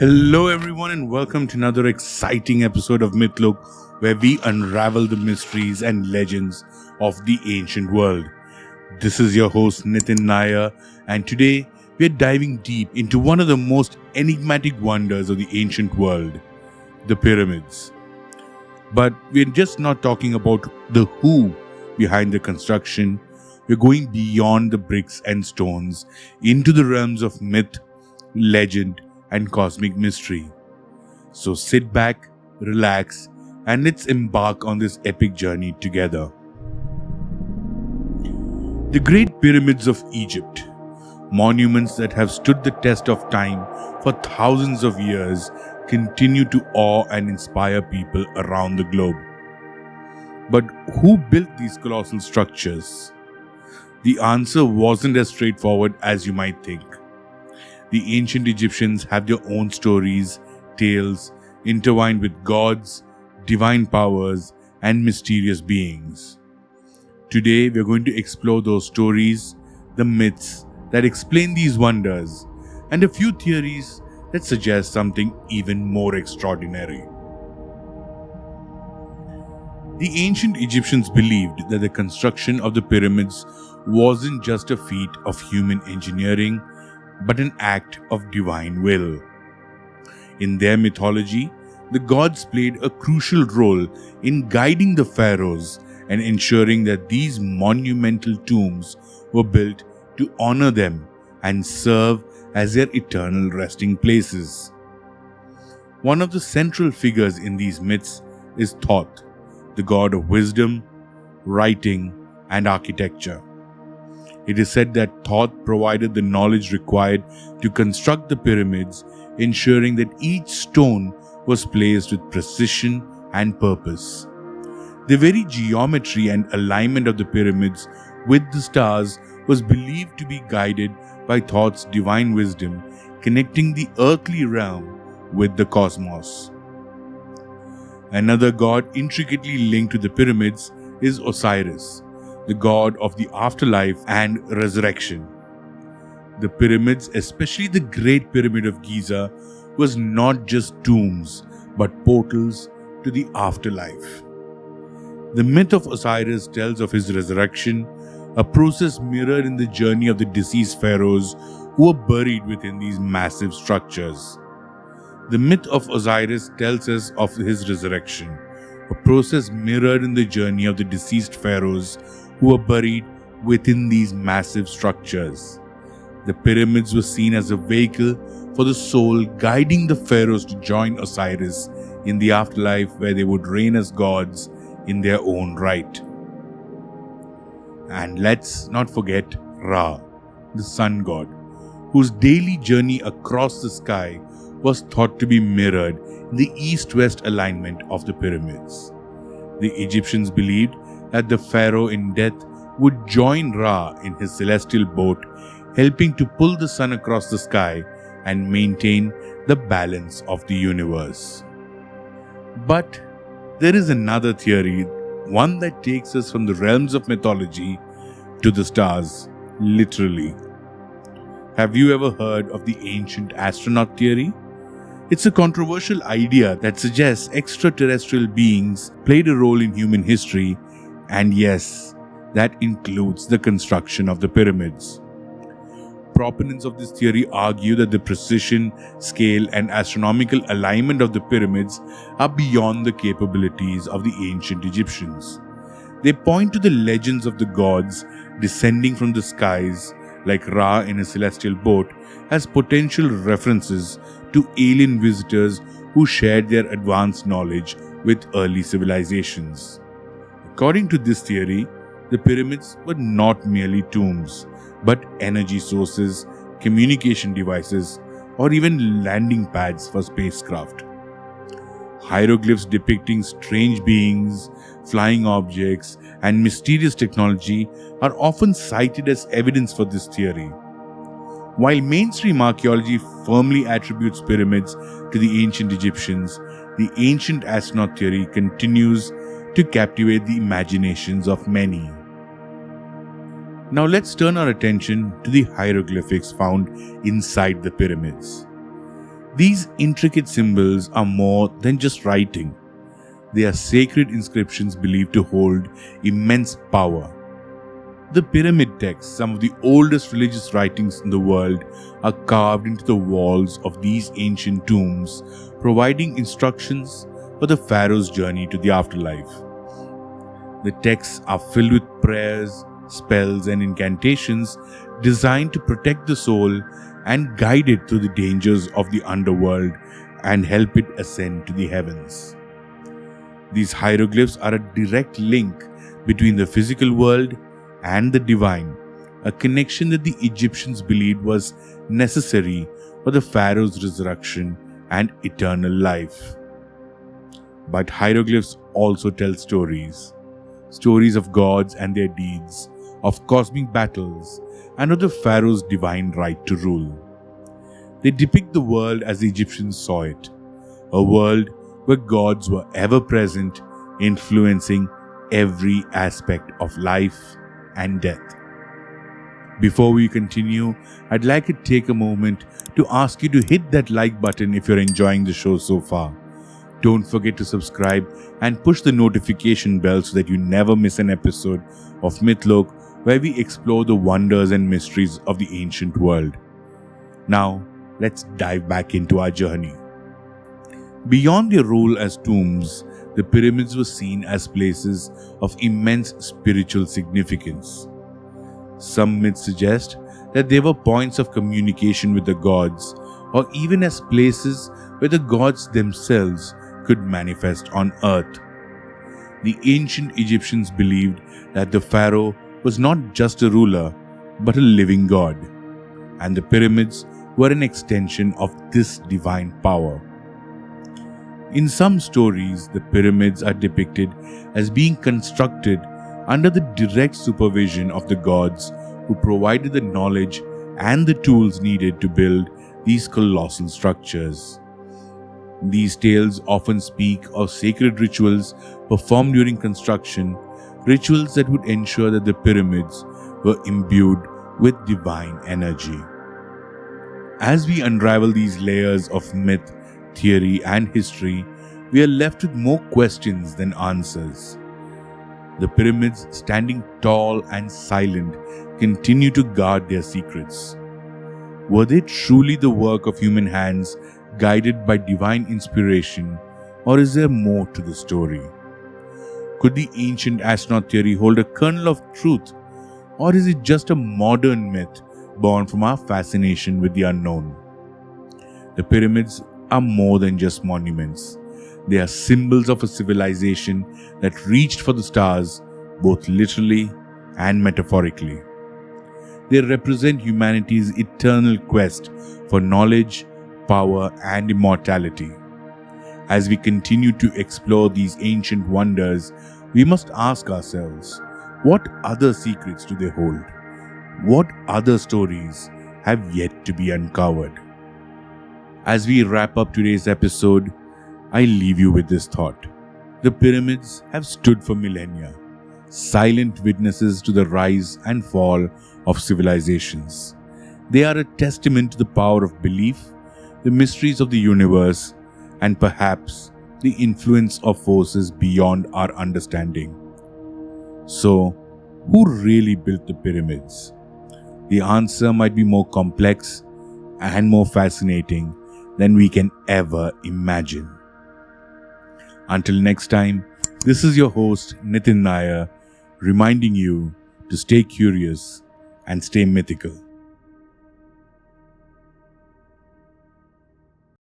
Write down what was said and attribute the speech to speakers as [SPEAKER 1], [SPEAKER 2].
[SPEAKER 1] Hello, everyone, and welcome to another exciting episode of Mythlook, where we unravel the mysteries and legends of the ancient world. This is your host, Nitin Nair, and today we're diving deep into one of the most enigmatic wonders of the ancient world, the pyramids. But we're just not talking about the who behind the construction. We're going beyond the bricks and stones into the realms of myth, legend, and cosmic mystery. So sit back, relax, and let's embark on this epic journey together. The Great Pyramids of Egypt, monuments that have stood the test of time for thousands of years, continue to awe and inspire people around the globe. But who built these colossal structures? The answer wasn't as straightforward as you might think. The ancient Egyptians have their own stories, tales, intertwined with gods, divine powers, and mysterious beings. Today, we're going to explore those stories, the myths that explain these wonders, and a few theories that suggest something even more extraordinary. The ancient Egyptians believed that the construction of the pyramids wasn't just a feat of human engineering, but an act of divine will. In their mythology, the gods played a crucial role in guiding the pharaohs and ensuring that these monumental tombs were built to honor them and serve as their eternal resting places. One of the central figures in these myths is Thoth, the god of wisdom, writing, and architecture. It is said that Thoth provided the knowledge required to construct the pyramids, ensuring that each stone was placed with precision and purpose. The very geometry and alignment of the pyramids with the stars was believed to be guided by Thoth's divine wisdom, connecting the earthly realm with the cosmos. Another god intricately linked to the pyramids is Osiris, the god of the afterlife and resurrection. The pyramids, especially the Great Pyramid of Giza, was not just tombs but portals to the afterlife. The myth of Osiris tells of his resurrection, a process mirrored in the journey of the deceased pharaohs who were buried within these massive structures. The myth of Osiris tells us of his resurrection, a process mirrored in the journey of the deceased pharaohs who were buried within these massive structures. The pyramids were seen as a vehicle for the soul, guiding the pharaohs to join Osiris in the afterlife, where they would reign as gods in their own right. And let's not forget Ra, the sun god, whose daily journey across the sky was thought to be mirrored in the east-west alignment of the pyramids. The Egyptians believed that the pharaoh in death would join Ra in his celestial boat, helping to pull the sun across the sky and maintain the balance of the universe. But there is another theory, one that takes us from the realms of mythology to the stars, literally. Have you ever heard of the ancient astronaut theory? It's a controversial idea that suggests extraterrestrial beings played a role in human history, and yes, that includes the construction of the pyramids. Proponents of this theory argue that the precision, scale, and astronomical alignment of the pyramids are beyond the capabilities of the ancient Egyptians. They point to the legends of the gods descending from the skies, like Ra in a celestial boat, as potential references to alien visitors who shared their advanced knowledge with early civilizations. According to this theory, the pyramids were not merely tombs, but energy sources, communication devices, or even landing pads for spacecraft. Hieroglyphs depicting strange beings, flying objects, and mysterious technology are often cited as evidence for this theory. While mainstream archaeology firmly attributes pyramids to the ancient Egyptians, the ancient astronaut theory continues to captivate the imaginations of many. Now let's turn our attention to the hieroglyphics found inside the pyramids. These intricate symbols are more than just writing. They are sacred inscriptions believed to hold immense power. The pyramid texts, some of the oldest religious writings in the world, are carved into the walls of these ancient tombs, providing instructions for the pharaoh's journey to the afterlife. The texts are filled with prayers, spells, and incantations designed to protect the soul and guide it through the dangers of the underworld and help it ascend to the heavens. These hieroglyphs are a direct link between the physical world and the divine, a connection that the Egyptians believed was necessary for the pharaoh's resurrection and eternal life. But hieroglyphs also tell stories of gods and their deeds, of cosmic battles, and of the pharaoh's divine right to rule. They depict the world as the Egyptians saw it, a world where gods were ever present, influencing every aspect of life and death. Before we continue, I'd like to take a moment to ask you to hit that like button if you're enjoying the show so far. Don't forget to subscribe and push the notification bell so that you never miss an episode of Mythloke, where we explore the wonders and mysteries of the ancient world. Now, let's dive back into our journey. Beyond their role as tombs, the pyramids were seen as places of immense spiritual significance. Some myths suggest that they were points of communication with the gods, or even as places where the gods themselves could manifest on earth. The ancient Egyptians believed that the pharaoh was not just a ruler, but a living god, and the pyramids were an extension of this divine power. In some stories, the pyramids are depicted as being constructed under the direct supervision of the gods who provided the knowledge and the tools needed to build these colossal structures. These tales often speak of sacred rituals performed during construction, rituals that would ensure that the pyramids were imbued with divine energy. As we unravel these layers of myth, theory, and history, we are left with more questions than answers. The pyramids, standing tall and silent, continue to guard their secrets. Were they truly the work of human hands, guided by divine inspiration, or is there more to the story? Could the ancient astronaut theory hold a kernel of truth, or is it just a modern myth born from our fascination with the unknown? The pyramids are more than just monuments. They are symbols of a civilization that reached for the stars, both literally and metaphorically. They represent humanity's eternal quest for knowledge, power, and immortality. As we continue to explore these ancient wonders, we must ask ourselves, what other secrets do they hold? What other stories have yet to be uncovered? As we wrap up today's episode, I leave you with this thought. The pyramids have stood for millennia, silent witnesses to the rise and fall of civilizations. They are a testament to the power of belief, the mysteries of the universe, and perhaps the influence of forces beyond our understanding. So, who really built the pyramids? The answer might be more complex and more fascinating than we can ever imagine. Until next time, this is your host Nitin Nair, reminding you to stay curious and stay mythical.